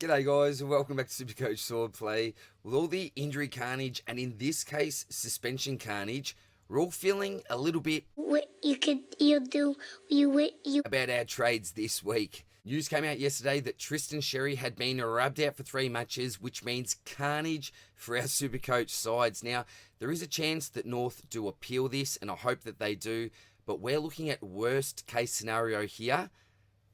G'day guys and welcome back to Supercoach Swordplay. With all the injury carnage and in this case suspension carnage, we're all feeling a little bit about our trades this week. News came out yesterday that Tristan Xerri had been rubbed out for 3 matches, which means carnage for our Supercoach sides. Now, there is a chance that North do appeal this and I hope that they do, but we're looking at worst case scenario here.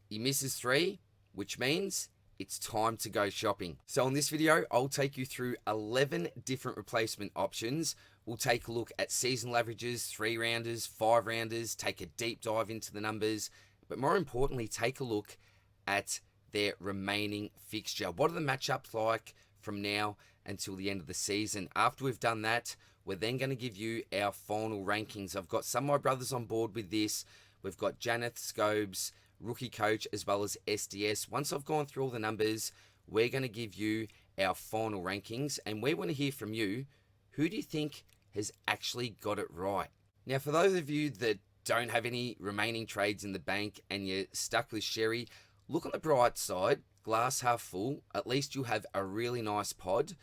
He misses 3, which means it's time to go shopping. So in this video, I'll take you through 11 different replacement options. We'll take a look at seasonal averages, 3-rounders, 5-rounders, take a deep dive into the numbers, but more importantly, take a look at their remaining fixture. What are the matchups like from now until the end of the season? After we've done that, we're then going to give you our final rankings. I've got some of my brothers on board with this. We've got Janath, Scobes, Rookie Coach, as well as SDS. Once I've gone through all the numbers, we're going to give you our final rankings, and we want to hear from you. Who do you think has actually got it right? Now, for those of you that don't have any remaining trades in the bank and you're stuck with Xerri, look on the bright side, glass half full. At least you'll have a really nice pod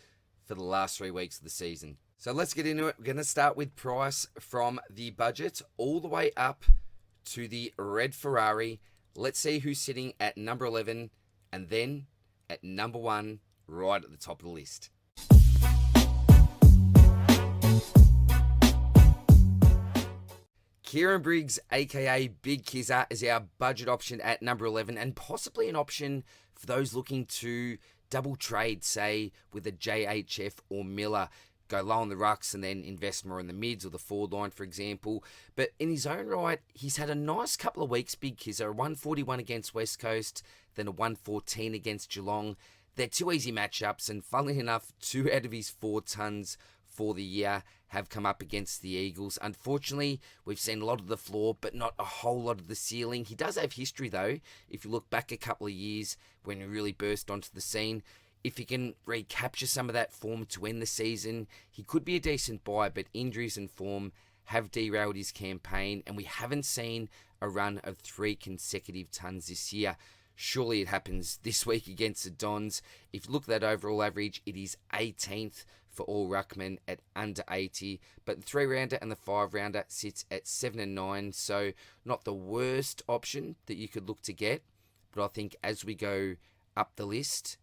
for the last 3 weeks of the season. So let's get into it. We're going to start with price from the budget all the way up to the red Ferrari. Let's see who's sitting at number 11 and then at number 1 right at the top of the list. Kieran Briggs, aka Big Kizza, is our budget option at number 11 and possibly an option for those looking to double trade, say, with a JHF or Miller. Go low on the rucks and then invest more in the mids or the forward line, for example. But in his own right, he's had a nice couple of weeks, Big Kizza. A 141 against West Coast, then a 114 against Geelong. They're 2 easy matchups, and funnily enough, 2 out of his 4 tons for the year have come up against the Eagles. Unfortunately, we've seen a lot of the floor, but not a whole lot of the ceiling. He does have history, though. If you look back a couple of years when he really burst onto the scene, if he can recapture some of that form to end the season, he could be a decent buy, but injuries and form have derailed his campaign, and we haven't seen a run of 3 consecutive tons this year. Surely it happens this week against the Dons. If you look at that overall average, it is 18th for all ruckmen at under 80, but the 3-rounder and the 5-rounder sits at 7 and 9, so not the worst option that you could look to get, but I think as we go up the list,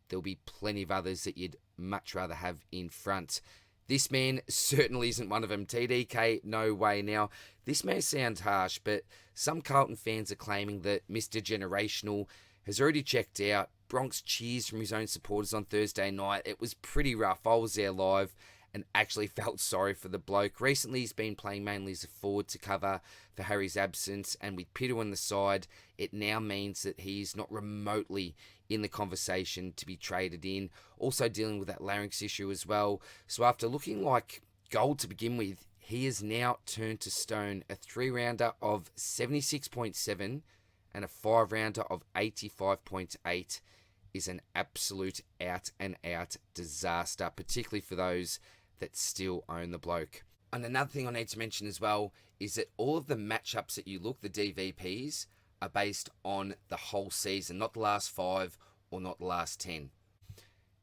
there'll be plenty of others that you'd much rather have in front. This man certainly isn't one of them. TDK, no way. Now, this may sound harsh, but some Carlton fans are claiming that Mr. Generational has already checked out. Bronx cheers from his own supporters on Thursday night. It was pretty rough. I was there live and actually felt sorry for the bloke. Recently, he's been playing mainly as a forward to cover for Harry's absence, and with Pitter on the side, it now means that he's not remotely in the conversation to be traded in. Also dealing with that larynx issue as well. So after looking like gold to begin with, he has now turned to stone. A 3-rounder of 76.7 and a 5-rounder of 85.8 is an absolute out-and-out disaster, particularly for those that still own the bloke. And another thing I need to mention as well is that all of the matchups that you look, the DVPs, are based on the whole season, not the last 5 or not the last 10.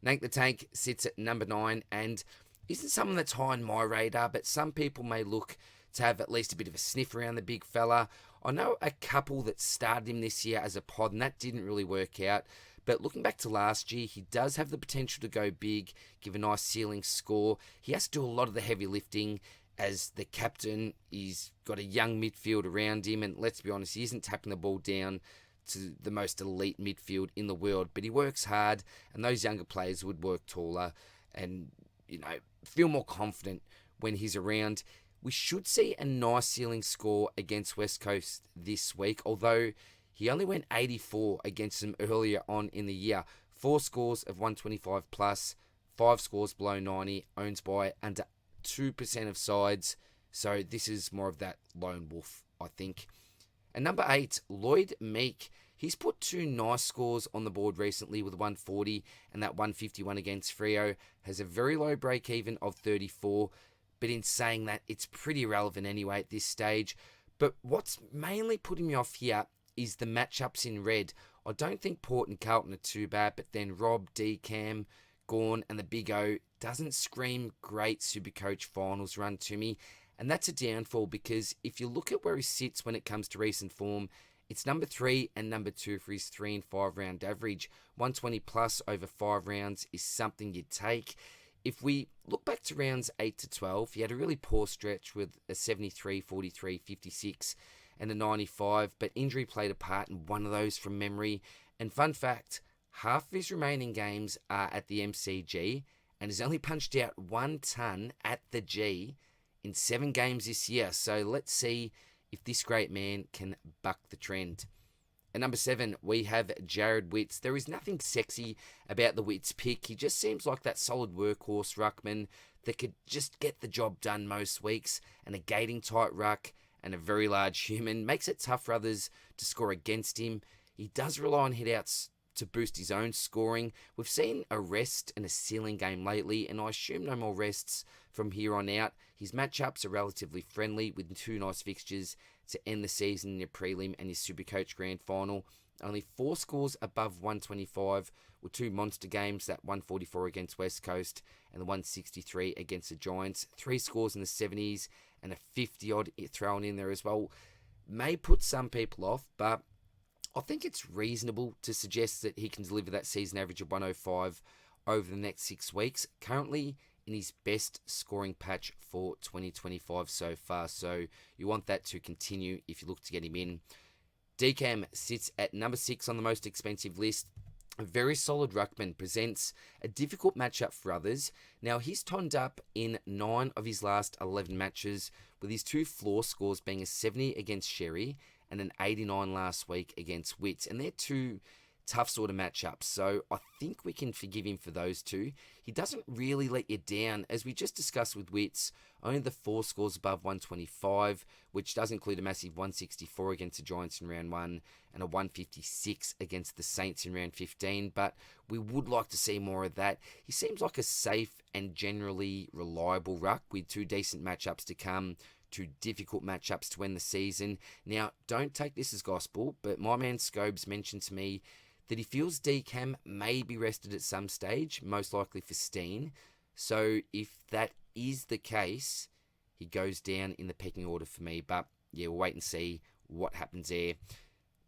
Nank the Tank sits at number 9 and isn't someone that's high on my radar, but some people may look to have at least a bit of a sniff around the big fella. I know a couple that started him this year as a pod and that didn't really work out. But looking back to last year, he does have the potential to go big, give a nice ceiling score. He has to do a lot of the heavy lifting as the captain. He's got a young midfield around him, and let's be honest, he isn't tapping the ball down to the most elite midfield in the world, but he works hard, and those younger players would work taller and, feel more confident when he's around. We should see a nice ceiling score against West Coast this week, although he only went 84 against them earlier on in the year. 4 scores of 125 plus, 5 scores below 90, owns by under 2% of sides. So this is more of that lone wolf, I think. And number 8, Lloyd Meek. He's put 2 nice scores on the board recently with 140 and that 151 against Freo. Has a very low break even of 34. But in saying that, it's pretty irrelevant anyway at this stage. But what's mainly putting me off here is the matchups in red. I don't think Port and Carlton are too bad, but then Rob, D, Cam, Gawn, and the Big O doesn't scream great Supercoach finals run to me. And that's a downfall because if you look at where he sits when it comes to recent form, it's number 3 and number 2 for his 3 and 5 round average. 120 plus over 5 rounds is something you'd take. If we look back to rounds 8 to 12, he had a really poor stretch with a 73, 43, 56 and a 95, but injury played a part in one of those from memory. And fun fact, half of his remaining games are at the MCG and has only punched out 1 ton at the G in 7 games this year. So let's see if this great man can buck the trend. At number 7, we have Jared Witts. There is nothing sexy about the Witts pick. He just seems like that solid workhorse ruckman that could just get the job done most weeks, and a gating tight ruck and a very large human makes it tough for others to score against him. He does rely on hitouts to boost his own scoring. We've seen a rest and a ceiling game lately, and I assume no more rests from here on out. His matchups are relatively friendly with 2 nice fixtures to end the season in your prelim and your Supercoach Grand Final. Only 4 scores above 125 with 2 monster games, that 144 against West Coast and the 163 against the Giants. 3 scores in the 70s and a 50-odd thrown in there as well. May put some people off, but I think it's reasonable to suggest that he can deliver that season average of 105 over the next 6 weeks. Currently in his best scoring patch for 2025 so far. So you want that to continue if you look to get him in. DCAM sits at number 6 on the most expensive list. A very solid ruckman, presents a difficult matchup for others. Now, he's tonned up in 9 of his last 11 matches, with his 2 floor scores being a 70 against XERRI and an 89 last week against Witts. And they're 2 tough sort of matchups, so I think we can forgive him for those 2. He doesn't really let you down, as we just discussed with Witts. Only the 4 scores above 125, which does include a massive 164 against the Giants in round 1 and a 156 against the Saints in round 15, but we would like to see more of that. He seems like a safe and generally reliable ruck with 2 decent matchups to come, 2 difficult matchups to end the season. Now, don't take this as gospel, but my man Scobes mentioned to me that he feels DCAM may be rested at some stage, most likely for Steen. So if that is the case, he goes down in the pecking order for me. But yeah, we'll wait and see what happens there.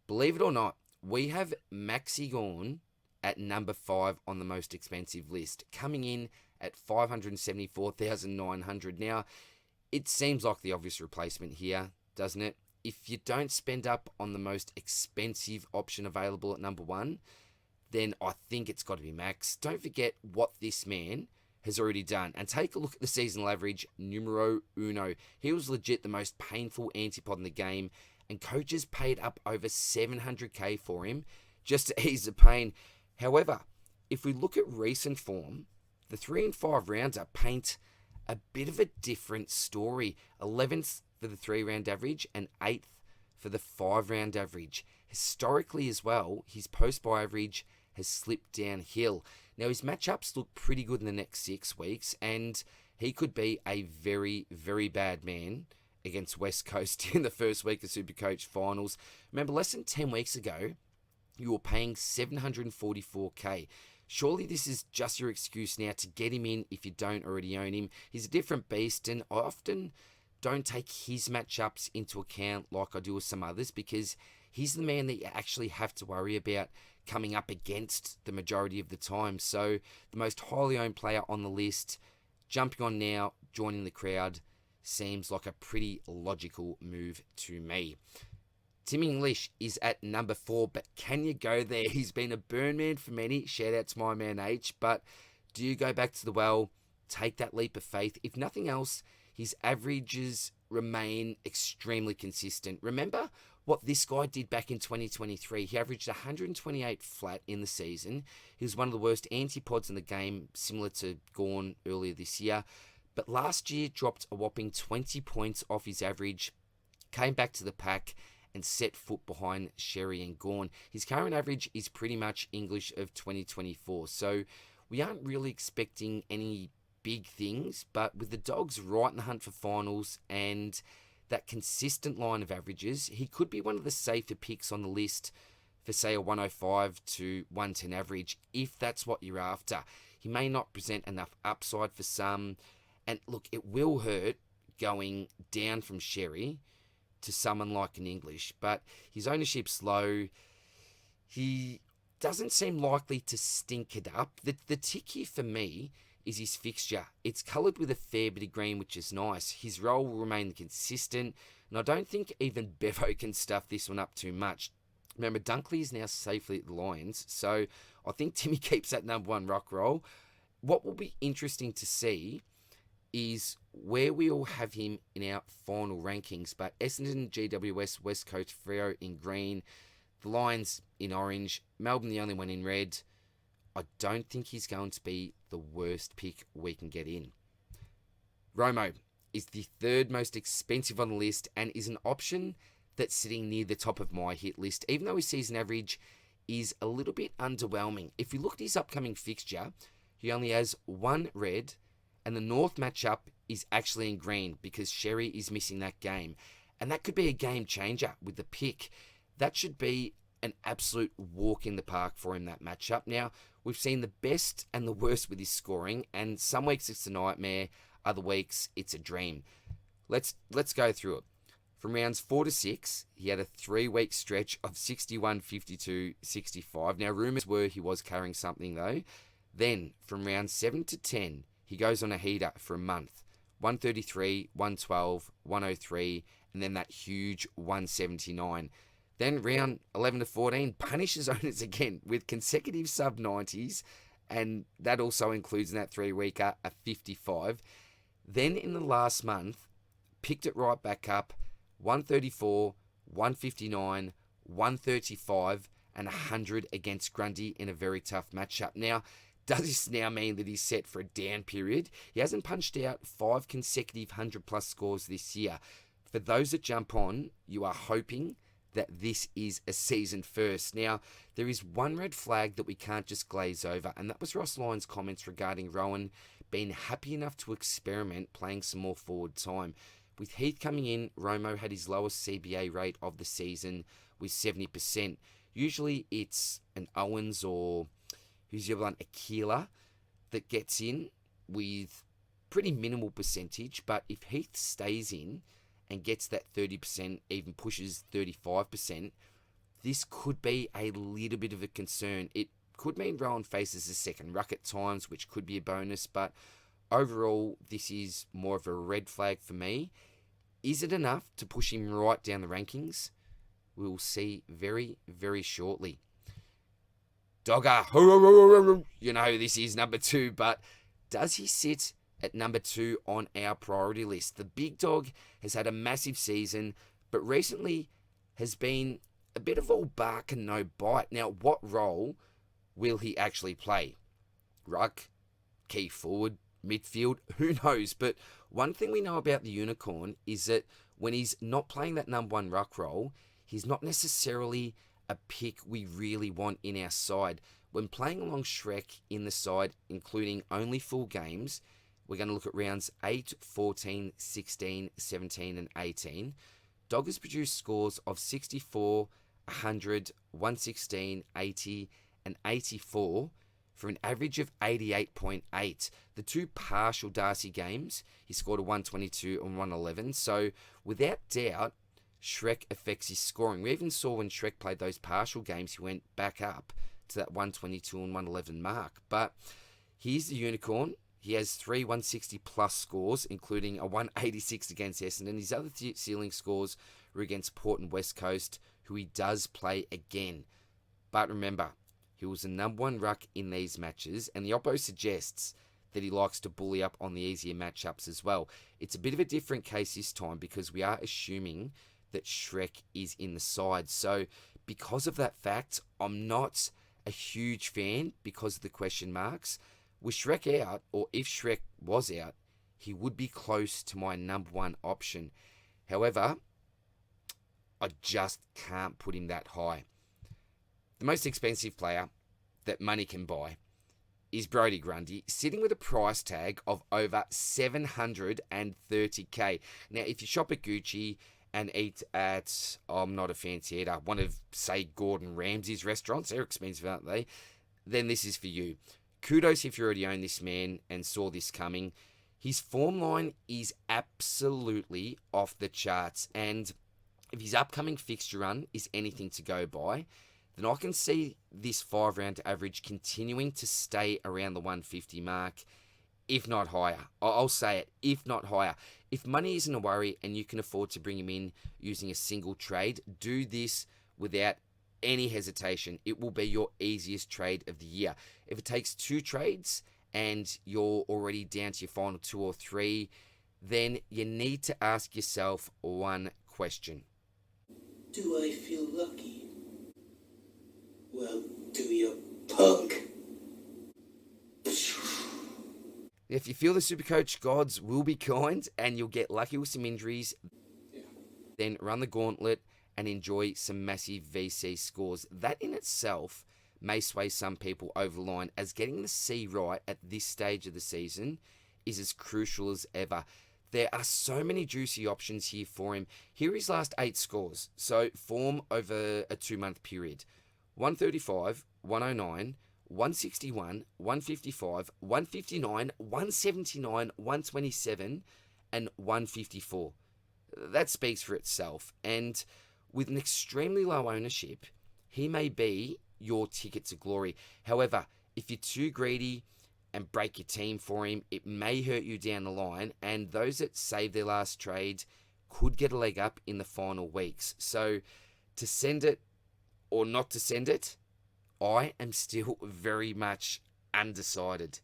Believe it or not, we have Maxi Gawn at number 5 on the most expensive list, coming in at 574,900. Now, it seems like the obvious replacement here, doesn't it? If you don't spend up on the most expensive option available at number 1, then I think it's got to be Max. Don't forget what this man has already done. And take a look at the seasonal average, numero uno. He was legit the most painful antipod in the game, and coaches paid up over 700k for him just to ease the pain. However, if we look at recent form, the 3 and 5 rounds paint a bit of a different story. 11th for the 3 round average and 8th for the 5 round average. Historically as well, his post-buy average has slipped downhill. Now, his matchups look pretty good in the next 6 weeks, and he could be a very, very bad man against West Coast in the first week of Supercoach finals. Remember, less than 10 weeks ago, you were paying 744k. Surely this is just your excuse now to get him in if you don't already own him. He's a different beast, and I often don't take his matchups into account like I do with some others, because he's the man that you actually have to worry about coming up against the majority of the time. So the most highly owned player on the list, jumping on now, joining the crowd, seems like a pretty logical move to me. Tim English is at number 4, but can you go there? He's been a burn man for many. Shout out to my man H. But do you go back to the well, take that leap of faith? If nothing else, his averages remain extremely consistent. Remember what this guy did back in 2023. He averaged 128 flat in the season. He was one of the worst antipods in the game, similar to Gawn earlier this year. But last year dropped a whopping 20 points off his average, came back to the pack, and set foot behind XERRI and Gawn. His current average is pretty much English of 2024. So we aren't really expecting any big things, but with the Dogs right in the hunt for finals and that consistent line of averages, he could be one of the safer picks on the list for, say, a 105 to 110 average, if that's what you're after. He may not present enough upside for some. And look, it will hurt going down from XERRI to someone like an English, but his ownership's low. He doesn't seem likely to stink it up. The tick here for me is his fixture. It's coloured with a fair bit of green, which is nice. His role will remain consistent, and I don't think even Bevo can stuff this one up too much. Remember, Dunkley is now safely at the Lions, so I think Timmy keeps that number 1 ruck role. What will be interesting to see is where we all have him in our final rankings, but Essendon, GWS, West Coast, Freo in green, the Lions in orange, Melbourne the only one in red. I don't think he's going to be the worst pick we can get in. Romo is the 3rd most expensive on the list and is an option that's sitting near the top of my hit list, even though his season average is a little bit underwhelming. If you look at his upcoming fixture, he only has 1 red, and the North matchup is actually in green because XERRI is missing that game. And that could be a game changer with the pick. That should be an absolute walk in the park for him, that matchup. Now, we've seen the best and the worst with his scoring, and some weeks it's a nightmare, other weeks it's a dream. Let's go through it. From rounds 4 to 6, he had a 3-week stretch of 61, 52, 65. Now, rumours were he was carrying something, though. Then, from rounds 7 to 10, he goes on a heater for a month. 133, 112, 103, and then that huge 179. Then round 11 to 14, punishes owners again with consecutive sub-90s, and that also includes in that 3-weeker a 55. Then in the last month, picked it right back up, 134, 159, 135, and 100 against Grundy in a very tough matchup. Now, does this now mean that he's set for a down period? He hasn't punched out 5 consecutive 100-plus scores this year. For those that jump on, you are hoping that this is a season first. Now, there is one red flag that we can't just glaze over, and that was Ross Lyon's comments regarding Rowan being happy enough to experiment playing some more forward time. With Heath coming in, Romo had his lowest CBA rate of the season with 70%. Usually it's an Owens or who's the other one, Akila, that gets in with pretty minimal percentage, but if Heath stays in and gets that 30%, even pushes 35%, this could be a little bit of a concern. It could mean Rowan faces a second ruck at times, which could be a bonus, but overall, this is more of a red flag for me. Is it enough to push him right down the rankings? We'll see very, very shortly. Dogger, you know who this is, number 2, but does he sit at number 2 on our priority list? The big dog has had a massive season, but recently has been a bit of all bark and no bite. Now, what role will he actually play? Ruck, key forward, midfield, who knows? But one thing we know about the Unicorn is that when he's not playing that number 1 ruck role, he's not necessarily a pick we really want in our side. When playing along Shrek in the side, including only full games, we're going to look at rounds 8, 14, 16, 17 and 18. Dog has produced scores of 64, 100, 116, 80 and 84 for an average of 88.8. The 2 partial Darcy games, he scored a 122 and 111. So without doubt, Shrek affects his scoring. We even saw when Shrek played those partial games, he went back up to that 122 and 111 mark. But here's the Unicorn. He has 3 160 plus scores, including a 186 against Essendon. His other ceiling scores were against Port and West Coast, who he does play again. But remember, he was the number 1 ruck in these matches, and the oppo suggests that he likes to bully up on the easier matchups as well. It's a bit of a different case this time because we are assuming that Shrek is in the side. So because of that fact, I'm not a huge fan because of the question marks. With Shrek out, or if Shrek was out, he would be close to my number 1 option. However, I just can't put him that high. The most expensive player that money can buy is Brodie Grundy, sitting with a price tag of over $730K. Now, if you shop at Gucci and eat at, I'm not a fancy eater, one of, say, Gordon Ramsay's restaurants, they're expensive, aren't they? Then this is for you. Kudos if you already own this man and saw this coming. His form line is absolutely off the charts, and if his upcoming fixture run is anything to go by, then I can see this 5-round average continuing to stay around the 150 mark, if not higher. I'll say it, if not higher. If money isn't a worry and you can afford to bring him in using a single trade, do this without any hesitation. It will be your easiest trade of the year. If it takes 2 trades and you're already down to your final 2 or 3, then you need to ask yourself one question. Do I feel lucky? Well, do you, punk? If you feel the Supercoach gods will be kind and you'll get lucky with some injuries, then run the gauntlet and enjoy some massive VC scores. That in itself may sway some people over the line, as getting the C right at this stage of the season is as crucial as ever. There are so many juicy options here for him. Here are his last 8 scores. So form over a 2-month period. 135, 109, 161, 155, 159, 179, 127, and 154. That speaks for itself. And with an extremely low ownership, he may be your ticket to glory. However, if you're too greedy and break your team for him, it may hurt you down the line, and those that save their last trade could get a leg up in the final weeks. So to send it or not to send it, I am still very much undecided.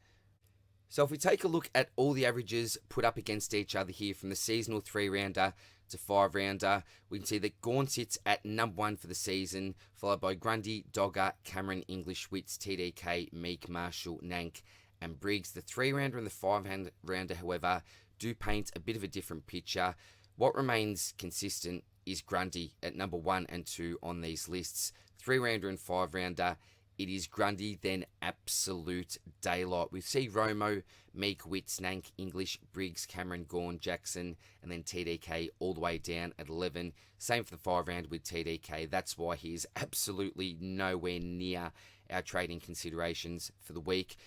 So if we take a look at all the averages put up against each other here from the seasonal 3-rounder to 5-rounder, we can see that Gawn sits at number 1 for the season, followed by Grundy, Dogger, Cameron, English, Witts, TDK, Meek, Marshall, Nank, and Briggs. The 3-rounder and the 5-rounder, however, do paint a bit of a different picture. What remains consistent is Grundy at number 1 and 2 on these lists. 3-rounder and 5-rounder, it is Grundy, then absolute daylight. We see Romo, Meek, Witts, Nank, English, Briggs, Cameron, Gawn, Jackson, and then TDK all the way down at 11. Same for the 5-round with TDK. That's why he is absolutely nowhere near our trading considerations for the week.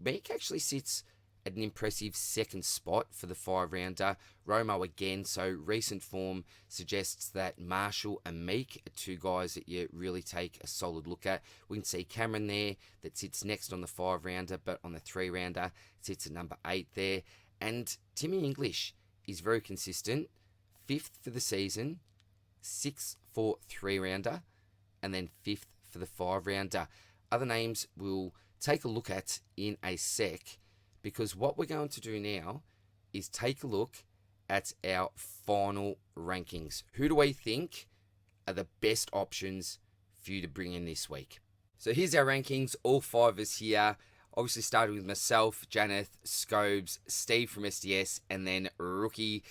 Meek actually sits at an impressive 2nd spot for the 5-rounder. Romo again, so recent form suggests that Marshall and Meek are 2 guys that you really take a solid look at. We can see Cameron there that sits next on the 5-rounder, but on the 3-rounder sits at number 8 there. And Timmy English is very consistent. 5th for the season, 6th for 3-rounder, and then 5th for the 5-rounder. Other names we'll take a look at in a sec, because what we're going to do now is take a look at our final rankings. Who do we think are the best options for you to bring in this week? So here's our rankings, all 5 of us here. Obviously started with myself, Janath, Scobes, Steve from SDS, and then Rookie.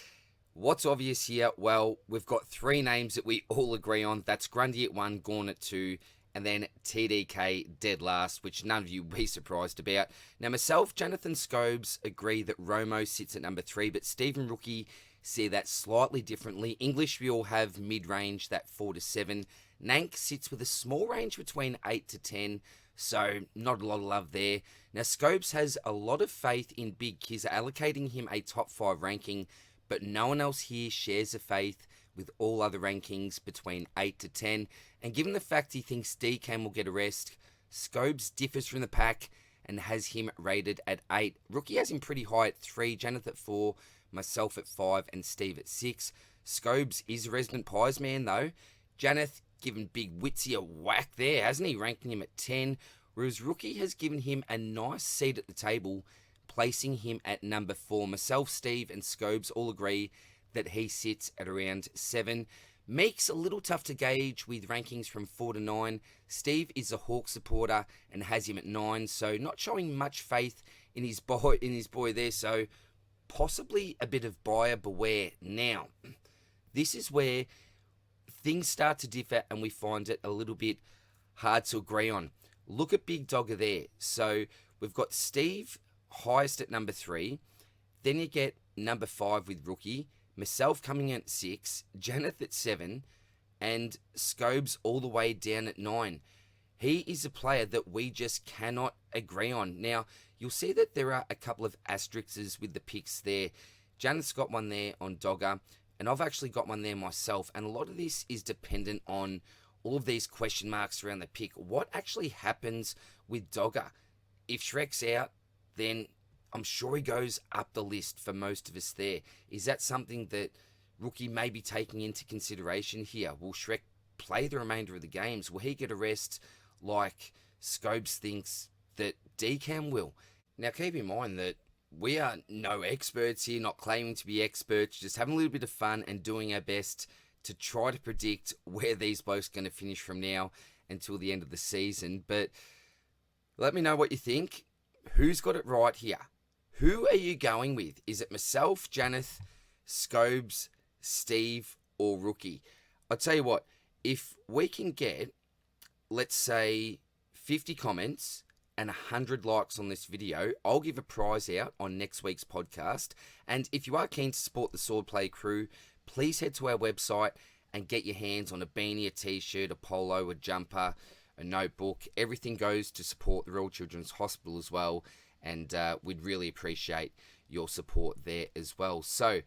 What's obvious here? Well, we've got 3 names that we all agree on. That's Grundy at 1, Gawn at 2, and then TDK dead last, which none of you will be surprised about. Now, myself, Jonathan Scobes agree that Romo sits at number 3, but Steve and Rookie see that slightly differently. English, we all have mid-range, that 4 to 7. Nank sits with a small range between 8 to 10, so not a lot of love there. Now, Scobes has a lot of faith in Big Kizza, allocating him a top 5 ranking, but no one else here shares the faith with all other rankings between 8 to 10. And given the fact he thinks DCAM will get a rest, Scobes differs from the pack and has him rated at 8. Rookie has him pretty high at 3, Janath at 4, myself at 5, and Steve at 6. Scobes is a resident Pies man though. Janath given Big Witsy a whack there, hasn't he? Ranking him at 10, whereas Rookie has given him a nice seat at the table, placing him at number 4. Myself, Steve, and Scobes all agree that he sits at around 7. Meek's a little tough to gauge with rankings from 4 to 9. Steve is a Hawk supporter and has him at 9, so not showing much faith in his boy there, so possibly a bit of buyer beware. Now, this is where things start to differ and we find it a little bit hard to agree on. Look at Big Dogger there. So we've got Steve highest at number 3, then you get number 5 with Rookie, myself coming in at 6, Janath at 7, and Scobes all the way down at 9. He is a player that we just cannot agree on. Now, you'll see that there are a couple of asterisks with the picks there. Janath's got one there on Dogger, and I've actually got one there myself. And a lot of this is dependent on all of these question marks around the pick. What actually happens with Dogger? If Shrek's out, then I'm sure he goes up the list for most of us there. Is that something that Rookie may be taking into consideration here? Will Shrek play the remainder of the games? Will he get a rest like Scobes thinks that Decam will? Now, keep in mind that we are no experts here, not claiming to be experts, just having a little bit of fun and doing our best to try to predict where these blokes are going to finish from now until the end of the season. But let me know what you think. Who's got it right here? Who are you going with? Is it myself, Janath, Scobes, Steve, or Rookie? I'll tell you what, if we can get, let's say, 50 comments and 100 likes on this video, I'll give a prize out on next week's podcast. And if you are keen to support the Swordplay crew, please head to our website and get your hands on a beanie, a t-shirt, a polo, a jumper, a notebook. Everything goes to support the Royal Children's Hospital as well. And we'd really appreciate your support there as well. So,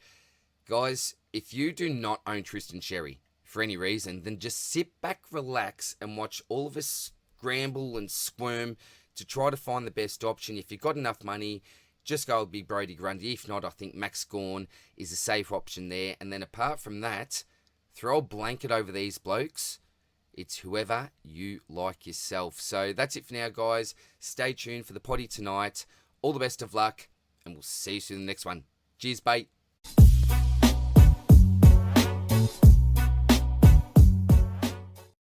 guys, if you do not own Tristan Sherry for any reason, then just sit back, relax, and watch all of us scramble and squirm to try to find the best option. If you've got enough money, just go with Big Brody Grundy. If not, I think Max Gorn is a safe option there. And then apart from that, throw a blanket over these blokes. It's whoever you like yourself. So that's it for now, guys. Stay tuned for the potty tonight. All the best of luck, and we'll see you soon in the next one. Cheers, bye.